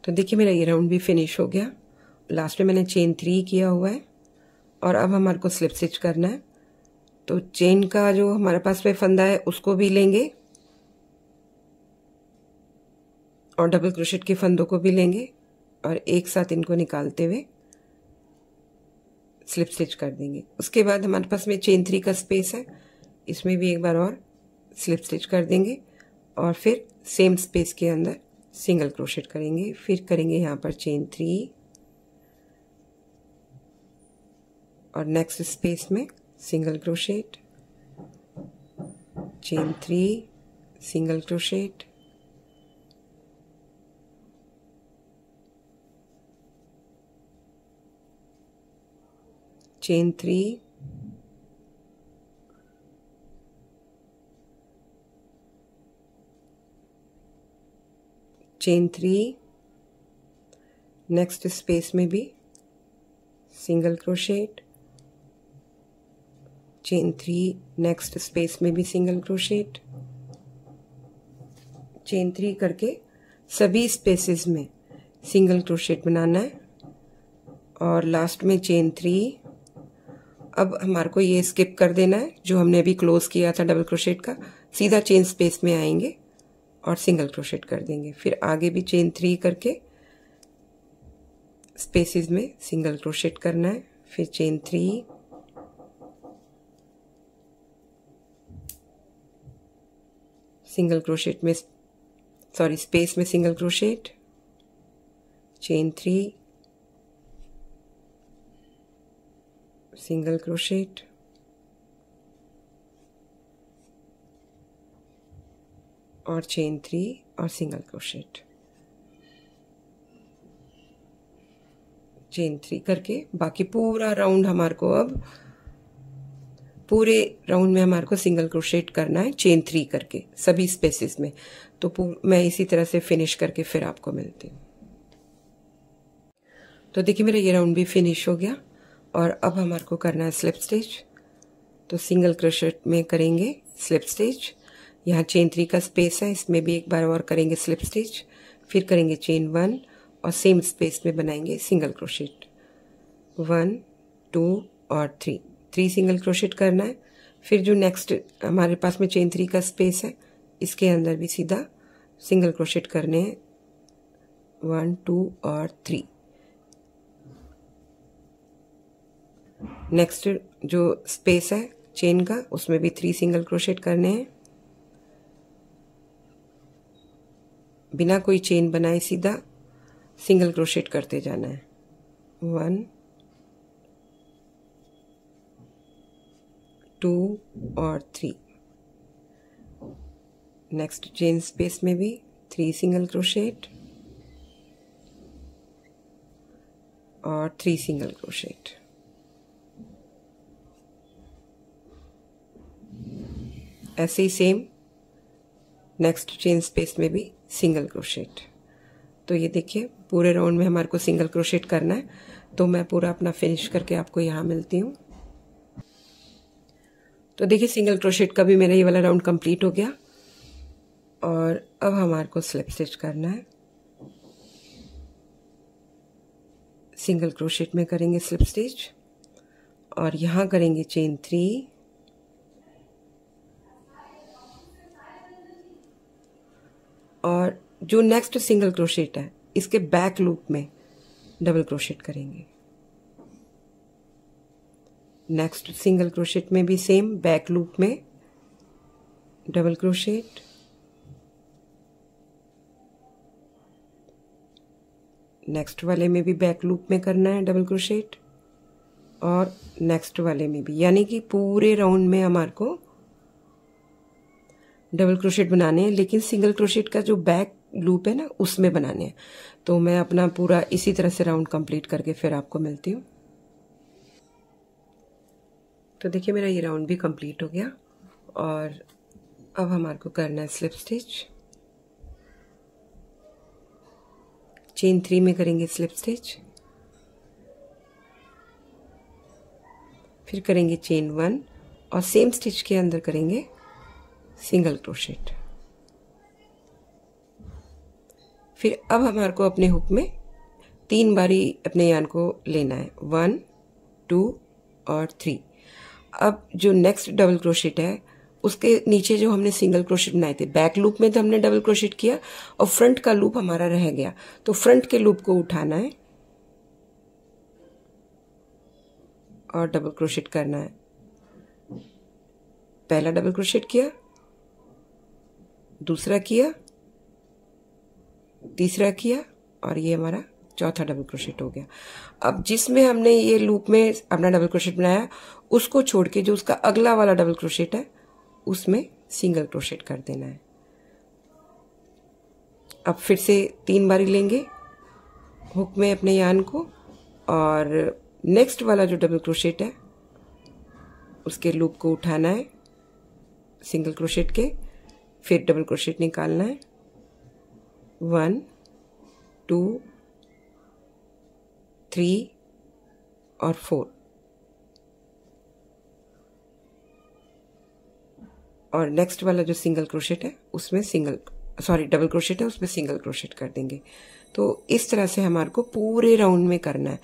[SPEAKER 1] तो देखिए मेरा ये राउंड भी फिनिश हो गया। लास्ट में मैंने चेन 3 किया हुआ है और अब हमारे को स्लिप स्टिच करना है। तो चेन का जो हमारे पास में फंदा है उसको भी लेंगे और डबल क्रोशेट के फंदों को भी लेंगे और एक साथ इनको निकालते हुए स्लिप स्टिच कर देंगे। उसके बाद हमारे पास में चेन 3 का स्पेस है, इसमें भी एक बार और स्लिप स्टिच कर देंगे और फिर सेम स्पेस के अंदर सिंगल क्रोशेट करेंगे। फिर करेंगे यहाँ पर चेन 3 और नेक्स्ट स्पेस में single crochet, chain 3, single crochet, chain 3, chain 3, next space में भी single crochet, chain 3, next space में भी सिंगल क्रोशेट, चेन 3 करके सभी स्पेसेस में सिंगल क्रोशेट बनाना है और लास्ट में चेन 3। अब हमारे को ये स्किप कर देना है जो हमने अभी क्लोज किया था डबल क्रोशेट का, सीधा चेन स्पेस में आएंगे और सिंगल क्रोशेट कर देंगे। फिर आगे भी चेन 3 करके स्पेसेस में सिंगल क्रोशेट करना है, फिर चेन 3, सिंगल क्रोशेट में स्पेस में single crochet, chain 3, single crochet, और चेन 3 और सिंगल क्रोशेट, चेन 3 करके बाकी पूरा राउंड हमारे को, अब पूरे राउंड में हमारे को सिंगल क्रोशेट करना है चेन 3 करके सभी स्पेसेस में। तो मैं इसी तरह से फिनिश करके फिर आपको मिलती हूँ। तो देखिए मेरा ये राउंड भी फिनिश हो गया और अब हमारे को करना है स्लिप स्टिच। तो सिंगल क्रोशेट में करेंगे स्लिप स्टिच, यहाँ चेन 3 का स्पेस है, इसमें भी एक बार और करेंगे स्लिप स्टिच, फिर करेंगे चेन 1 और सेम स्पेस में बनाएंगे सिंगल क्रोशेट, 1 2 और 3 सिंगल क्रोशेट करना है। फिर जो नेक्स्ट हमारे पास में चेन 3 का स्पेस है इसके अंदर भी सीधा सिंगल क्रोशेट करने हैं, 1 2 और 3। नेक्स्ट जो स्पेस है चेन का उसमें भी 3 सिंगल क्रोशेट करने हैं, बिना कोई चेन बनाए सीधा सिंगल क्रोशेट करते जाना है, 1 2 और 3। नेक्स्ट चेन स्पेस में भी 3 सिंगल क्रोशेट और 3 सिंगल क्रोशेट। ऐसे ही सेम नेक्स्ट चेन स्पेस में भी सिंगल क्रोशेट। तो ये देखिए पूरे राउंड में हमारे को सिंगल क्रोशेट करना है। तो मैं पूरा अपना फिनिश करके आपको यहाँ मिलती हूँ। तो देखिए सिंगल क्रोशेट का भी मेरा ये वाला राउंड कंप्लीट हो गया और अब हमारे को स्लिप स्टिच करना है। सिंगल क्रोशेट में करेंगे स्लिप स्टिच और यहाँ करेंगे चेन 3 और जो नेक्स्ट सिंगल क्रोशेट है इसके बैक लूप में डबल क्रोशेट करेंगे। नेक्स्ट सिंगल क्रोशेट में भी सेम बैक लूप में डबल क्रोशेट, नेक्स्ट वाले में भी बैक लूप में करना है डबल क्रोशेट और नेक्स्ट वाले में भी, यानी कि पूरे राउंड में हमारे को डबल क्रोशेट बनाने हैं, लेकिन सिंगल क्रोशेट का जो बैक लूप है ना उसमें बनाने हैं। तो मैं अपना पूरा इसी तरह से राउंड कंप्लीट करके फिर आपको मिलती हूँ। तो देखिए मेरा ये राउंड भी कंप्लीट हो गया और अब हमारे को करना है स्लिप स्टिच। चेन 3 में करेंगे स्लिप स्टिच, फिर करेंगे चेन 1 और सेम स्टिच के अंदर करेंगे सिंगल क्रोशेट। फिर अब हमारे को अपने हुक में 3 बारी अपने यान को लेना है, 1 2 और 3। अब जो नेक्स्ट डबल क्रोशेट है उसके नीचे जो हमने सिंगल क्रोशेट बनाए थे, बैक लूप में तो हमने डबल क्रोशेट किया और फ्रंट का लूप हमारा रह गया, तो फ्रंट के लूप को उठाना है और डबल क्रोशेट करना है। पहला डबल क्रोशेट किया, दूसरा किया, तीसरा किया और ये हमारा चौथा डबल क्रोशेट हो गया। अब जिसमें हमने ये लूप में अपना डबल क्रोशेट बनाया उसको छोड़ के जो उसका अगला वाला डबल क्रोशेट है उसमें सिंगल क्रोशेट कर देना है। अब फिर से 3 बारी लेंगे हुक में अपने यान को और नेक्स्ट वाला जो डबल क्रोशेट है उसके लूप को उठाना है सिंगल क्रोशेट के, फिर डबल क्रोशेट निकालना है, 1 2 3 और 4 और नेक्स्ट वाला जो सिंगल क्रोशेट है उसमें डबल क्रोशेट है उसमें सिंगल क्रोशेट कर देंगे। तो इस तरह से हमारे को पूरे राउंड में करना है।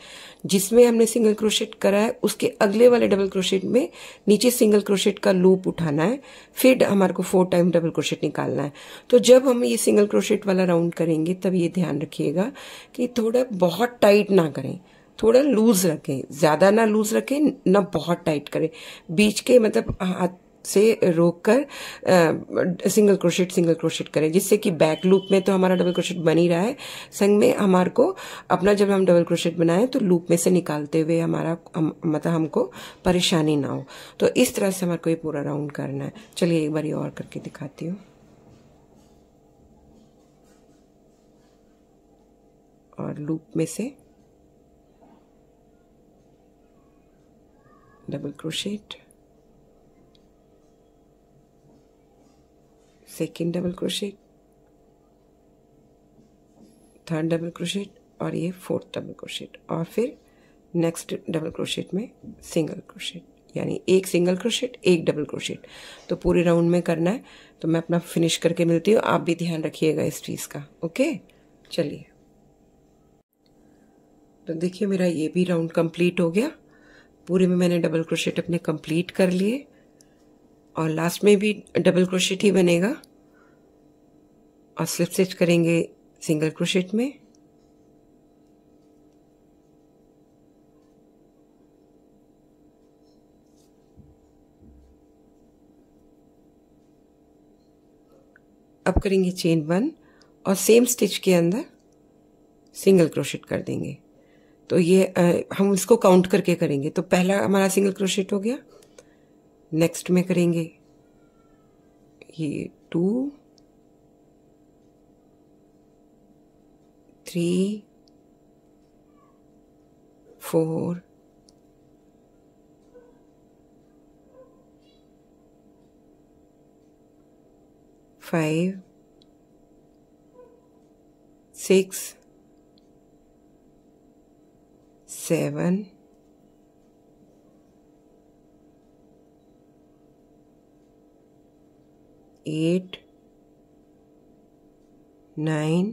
[SPEAKER 1] जिसमें हमने सिंगल क्रोशेट करा है उसके अगले वाले डबल क्रोशेट में नीचे सिंगल क्रोशेट का लूप उठाना है, फिर हमारे को 4 टाइम डबल क्रोशेट निकालना है। तो जब हम ये सिंगल क्रोशेट वाला राउंड करेंगे तब ये ध्यान रखिएगा कि थोड़ा बहुत टाइट ना करें, थोड़ा लूज रखें, ज्यादा ना लूज रखें ना बहुत टाइट करें, बीच के मतलब हाथ से रोक कर सिंगल क्रोशेट करें, जिससे कि बैक लूप में तो हमारा डबल क्रोशेट बन ही रहा है, संग में हमारे को अपना जब हम डबल क्रोशेट बनाएं तो लूप में से निकालते हुए मतलब हमको परेशानी ना हो। तो इस तरह से हमारे को ये पूरा राउंड करना है। चलिए एक बार ये और करके दिखाती हूँ। और लूप में से double crochet, second double crochet, third double crochet और ये 4th डबल क्रोशेट और फिर नेक्स्ट डबल क्रोशेट में सिंगल क्रोशेट, यानी एक सिंगल क्रोशेट एक डबल क्रोशेट। तो पूरे राउंड में करना है। तो मैं अपना फिनिश करके मिलती हूँ, आप भी ध्यान रखिएगा इस चीज का। ओके चलिए, तो देखिए मेरा ये भी राउंड कंप्लीट हो गया। पूरे में मैंने डबल क्रोशेट अपने कंप्लीट कर लिए और लास्ट में भी डबल क्रोशेट ही बनेगा और स्लिप स्टिच करेंगे सिंगल क्रोशेट में। अब करेंगे चेन 1 और सेम स्टिच के अंदर सिंगल क्रोशेट कर देंगे। तो ये हम इसको काउंट करके करेंगे। तो पहला हमारा सिंगल क्रोशेट हो गया, नेक्स्ट में करेंगे ये 2 3 4 5 6 7 8 9,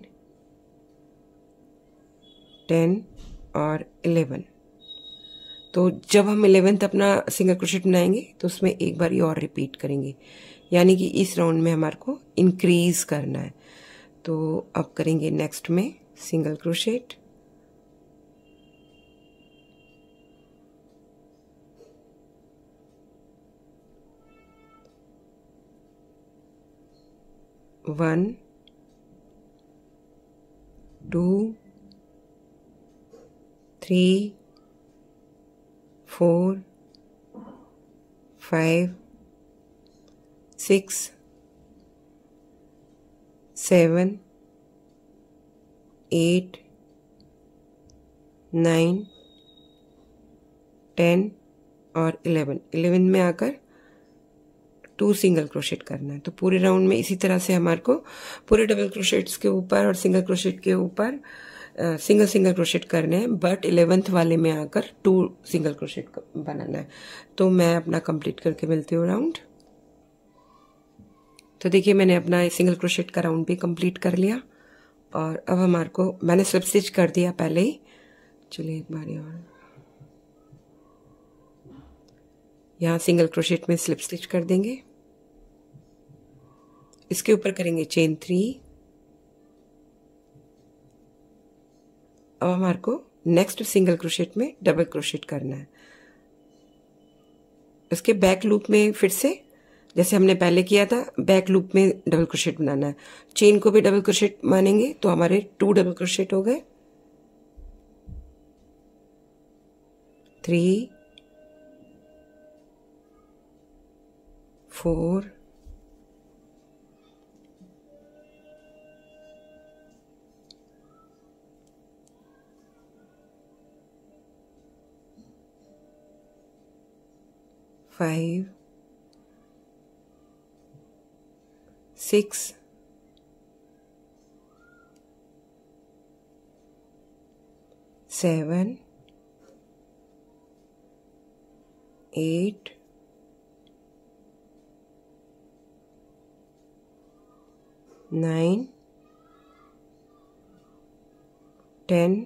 [SPEAKER 1] 10 और 11। तो जब हम 11th अपना सिंगल क्रोशेट बनाएंगे तो उसमें एक बार ये और रिपीट करेंगे, यानी कि इस राउंड में हमारे को इंक्रीज करना है। तो अब करेंगे नेक्स्ट में सिंगल क्रोशेट, वन, 2, 3, 4, 5, 6, 7, 8, 9, 10 और 11। 11 में आकर 2 सिंगल क्रोशेट करना है। तो पूरे राउंड में इसी तरह से हमारे को पूरे डबल क्रोशेट्स के ऊपर और सिंगल क्रोशेट के ऊपर सिंगल क्रोशेट करने हैं, बट 11th वाले में आकर 2 सिंगल क्रोशेट बनाना है। तो मैं अपना कंप्लीट करके मिलती हूँ राउंड। तो देखिए मैंने अपना सिंगल क्रोशेट का राउंड भी कंप्लीट कर लिया और अब हमारे को मैंने स्लिप स्टिच कर दिया पहले ही। चलिए एक बार और यहाँ सिंगल क्रोशेट में स्लिप स्टिच कर देंगे, इसके ऊपर करेंगे चेन 3। अब हमारे को नेक्स्ट सिंगल क्रोशेट में डबल क्रोशेट करना है। इसके बैक लूप में फिर से जैसे हमने पहले किया था बैक लूप में डबल क्रोशेट बनाना है। चेन को भी डबल क्रोशेट मानेंगे तो हमारे 2 डबल क्रोशेट हो गए, 3, 4, 5, 6, 7, 8, 9, 10,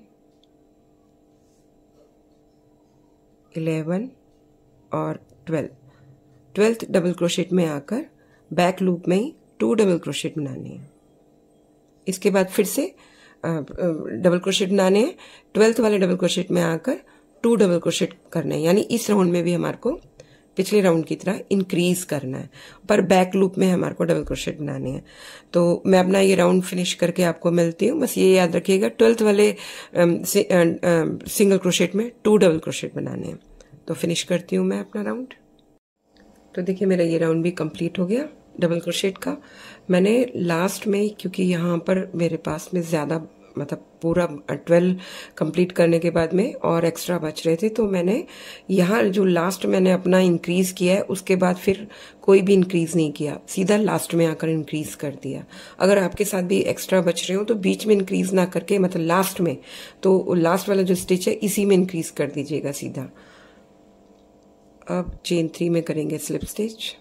[SPEAKER 1] 11 और 12th डबल क्रोशेट में आकर बैक लूप में ही 2 डबल क्रोशेट बनाने हैं। इसके बाद फिर से डबल क्रोशेट बनाने हैं। 12th वाले डबल क्रोशेट में आकर 2 डबल क्रोशेट करना है, यानी इस राउंड में भी हमारे को पिछले राउंड की तरह इंक्रीज करना है, पर बैक लूप में हमारे को डबल क्रोशेट बनाने हैं। तो मैं अपना ये राउंड फिनिश करके आपको मिलती हूँ। बस ये याद रखिएगा 12th वाले सिंगल क्रोशेट में 2 डबल क्रोशेट बनाने हैं। तो फिनिश करती हूँ मैं अपना राउंड। तो देखिए मेरा ये राउंड भी कंप्लीट हो गया डबल क्रोशेट का। मैंने लास्ट में, क्योंकि यहाँ पर मेरे पास में ज़्यादा मतलब पूरा 12 कंप्लीट करने के बाद में और एक्स्ट्रा बच रहे थे, तो मैंने यहाँ जो लास्ट मैंने अपना इंक्रीज किया है उसके बाद फिर कोई भी इंक्रीज नहीं किया, सीधा लास्ट में आकर इंक्रीज कर दिया। अगर आपके साथ भी एक्स्ट्रा बच रहे हो तो बीच में इंक्रीज ना करके मतलब लास्ट में, तो लास्ट वाला जो स्टिच है इसी में इंक्रीज कर दीजिएगा सीधा। अब चेन 3 में करेंगे स्लिप स्टिच,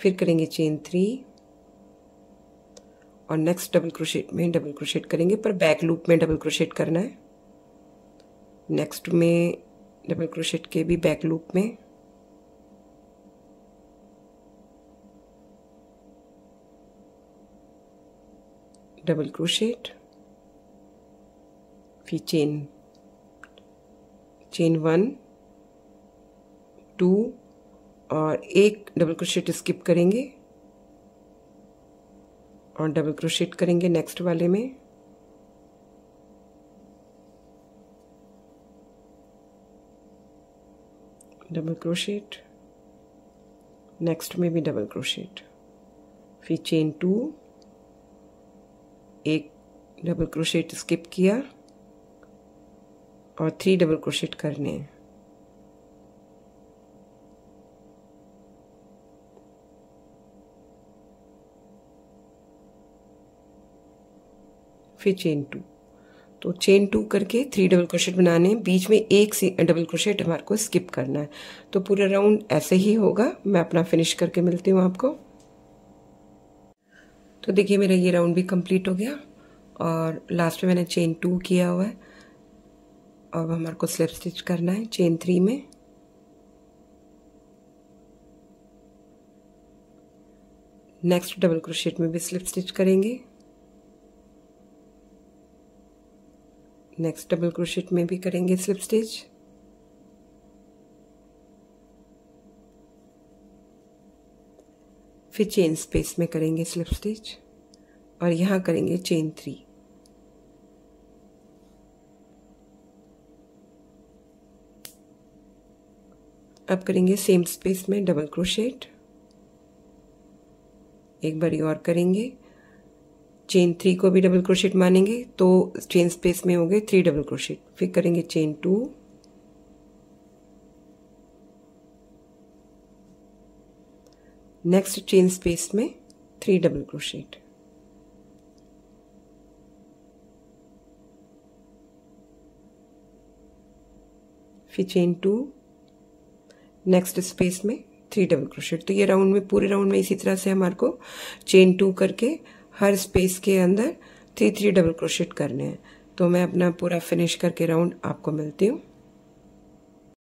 [SPEAKER 1] फिर करेंगे चेन 3 और नेक्स्ट डबल क्रोशेट में डबल क्रोशेट करेंगे, पर बैक लूप में डबल क्रोशेट करना है। नेक्स्ट में डबल क्रोशेट के भी बैक लूप में, डबल क्रोशेट, फिर चेन 1, 2 और एक डबल क्रोशेट स्किप करेंगे और डबल क्रोशेट करेंगे नेक्स्ट वाले में। डबल क्रोशेट, नेक्स्ट में भी डबल क्रोशेट, फिर चेन 2, एक डबल क्रोशेट स्किप किया और 3 डबल क्रोशेट करने हैं। फिर चेन 2, तो चेन 2 करके 3 डबल क्रोशेट बनाने हैं, बीच में एक डबल क्रोशेट हमारे को स्किप करना है। तो पूरा राउंड ऐसे ही होगा। मैं अपना फिनिश करके मिलती हूँ आपको। तो देखिए मेरा ये राउंड भी कंप्लीट हो गया और लास्ट में मैंने चेन 2 किया हुआ है। अब हमारे को स्लिप स्टिच करना है चेन 3 में। नेक्स्ट डबल क्रोशेट में भी स्लिप स्टिच करेंगे, नेक्स्ट डबल क्रोशेट में भी करेंगे स्लिप स्टिच, फिर चेन स्पेस में करेंगे स्लिप स्टिच और यहाँ करेंगे चेन 3। अब करेंगे सेम स्पेस में डबल क्रोशेट, एक बारी और करेंगे, चेन 3 को भी डबल क्रोशेट मानेंगे तो चेन स्पेस में हो गए 3 डबल क्रोशेट, फिर करेंगे चेन 2, नेक्स्ट चेन स्पेस में 3 डबल क्रोशेट, फिर चेन 2, नेक्स्ट स्पेस में 3 डबल क्रोशेट। तो ये राउंड में पूरे राउंड में इसी तरह से हमारे को चेन 2 करके हर स्पेस के अंदर 3 डबल क्रोशेट करने हैं। तो मैं अपना पूरा फिनिश करके राउंड आपको मिलती हूँ।